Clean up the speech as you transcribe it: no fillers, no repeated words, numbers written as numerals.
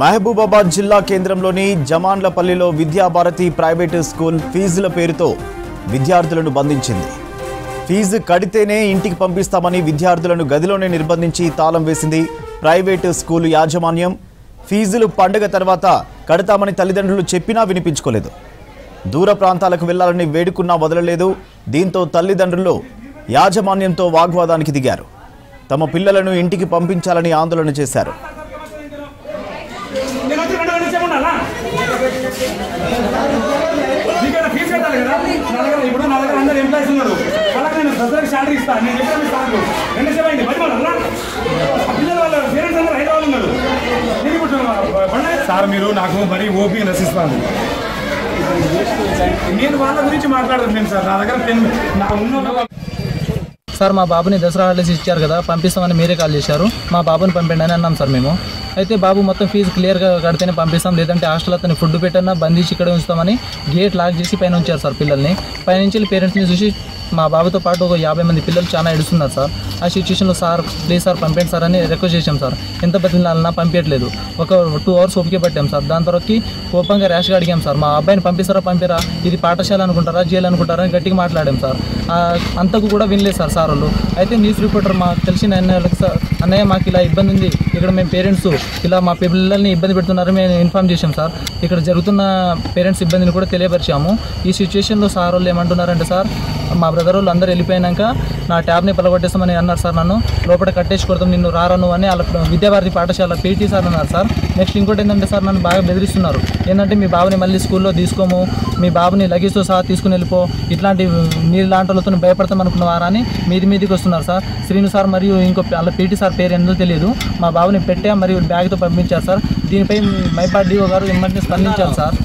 మహబూబాబాద్ జిల్లా కేంద్రంలోని జమాన్లపల్లిలో Vidya Bharati private school ఫీజుల పేరుతో విద్యార్థులను బంధించింది. ఫీజు కడితేనే ఇంటికి పంపిస్తామని విద్యార్థులను గదిలోనే నిర్బంధించి తాళం వేసింది ప్రైవేట్ స్కూల్ యాజమాన్యం. ఫీజులు పండుగ తర్వాత కడతామని తల్లిదండ్రులు చెప్పినా వినిపించుకోలేదు. దూర ప్రాంతాలకు వెళ్లాలని వేడుకున్నా వదలలేదు. దీంతో తల్లిదండ్రులు యాజమాన్యంతో వాగ్వాదానికి దిగారు. తమ పిల్లలను ఇంటికి పంపించాలని ఆందోళన చేశారు. సార్ మీరు నాకు మరీ ఓపీ నశిస్తాను. నేను వాళ్ళ గురించి మాట్లాడుతున్నాను సార్. నా దగ్గర సార్ మా బాబుని దసరా హాలిడేస్ ఇచ్చారు కదా, పంపిస్తామని మీరే కాల్ చేశారు. మా బాబుని పంపండి అని అన్నాం సార్ మేము. అయితే బాబు మొత్తం ఫీజు క్లియర్గా కడితేనే పంపిస్తాం, లేదంటే హాస్టల్ అతని ఫుడ్ పెట్టన్నా బంధించి ఇక్కడ ఉంచుతామని గేట్ లాక్ చేసి పైన ఉంచారు సార్ పిల్లల్ని. పైనుంచి పేరెంట్స్ని చూసి మా బాబుతో పాటు ఒక 50 మంది పిల్లలు చాలా ఏడుస్తున్నారు సార్. ఆ సిచ్యువేషన్లో సార్ ప్లీజ్ సార్ పంపండి సార్ అని రిక్వెస్ట్ చేశాం సార్. ఎంత బతిలాలన్నా పంపించట్లేదు. ఒక 2 అవర్స్ ఓపిక పట్టాం సార్. దాని తర్వాతకి కోపంగా ర్యాష్గా అడిగాం సార్, మా అబ్బాయిని పంపిస్తారా పంపిరా, ఇది పాఠశాల అనుకుంటారా జైలు అనుకుంటారా అని గట్టిగా మాట్లాడాం సార్. అంతకు కూడా వినలేదు సార్ సార్ వాళ్ళు. అయితే న్యూస్ రిపోర్టర్ మాకు తెలిసిన అన్నయ్య మాకు ఇలా ఇబ్బంది ఉంది, ఇక్కడ మేము పేరెంట్స్ ఇలా మా పిల్లల్ని ఇబ్బంది పెడుతున్నారని మేము ఇన్ఫార్మ్ చేశాం సార్. ఇక్కడ జరుగుతున్న పేరెంట్స్ ఇబ్బందిని కూడా తెలియపరిచాము. ఈ సిచ్యువేషన్లో సార్ వాళ్ళు ఏమంటున్నారంటే సార్, మా బ్రదర్ వాళ్ళు అందరూ వెళ్ళిపోయాక నా ట్యాబ్ని పలగొట్టేస్తామని అన్నారు సార్. నన్ను లోపల కట్టేసి కొడతాం నిన్ను రాను అని వాళ్ళ విద్యాభారతి పాఠశాల పీటీ సార్ అన్నారు సార్. నెక్స్ట్ ఇంకోటి ఏంటంటే సార్ నన్ను బాగా బెదిరిస్తున్నారు. ఏంటంటే మీ బాబుని మళ్ళీ స్కూల్లో తీసుకోము, మీ బాబుని లగేజ్తో సహా తీసుకుని వెళ్ళిపో, ఇట్లాంటి మీరు లాంటి వాళ్ళతో భయపడతాం అనుకున్నవారా అని మీదికి వస్తున్నారు సార్. శ్రీను సార్ మరియు ఇంకో వాళ్ళ పీటీ సార్ పేరు ఎందుకు తెలియదు, మా బాబుని పెట్టా మరియు బ్యాగ్తో పంపించారు సార్. దీనిపై మైపాడ్ డిఓ గారు వెంటనే స్పందించారు సార్.